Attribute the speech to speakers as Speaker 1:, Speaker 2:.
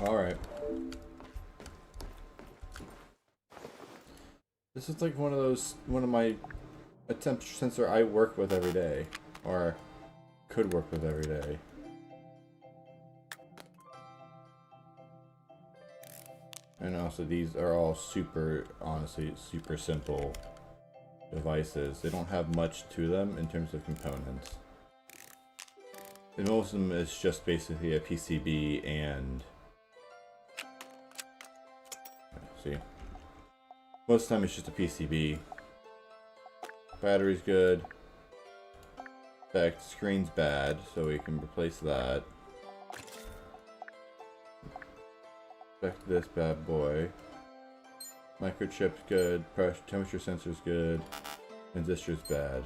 Speaker 1: Alright. This is like one of my a temperature sensor I work with every day. Or could work with every day. And also these are all honestly, super simple devices. They don't have much to them in terms of components. And most of them is just basically a PCB and... see. Most of the time it's just a PCB. Battery's good. Back screen's bad, so we can replace that. Back to this bad boy. Microchip's good. Pressure temperature sensor's good. Transistor's bad.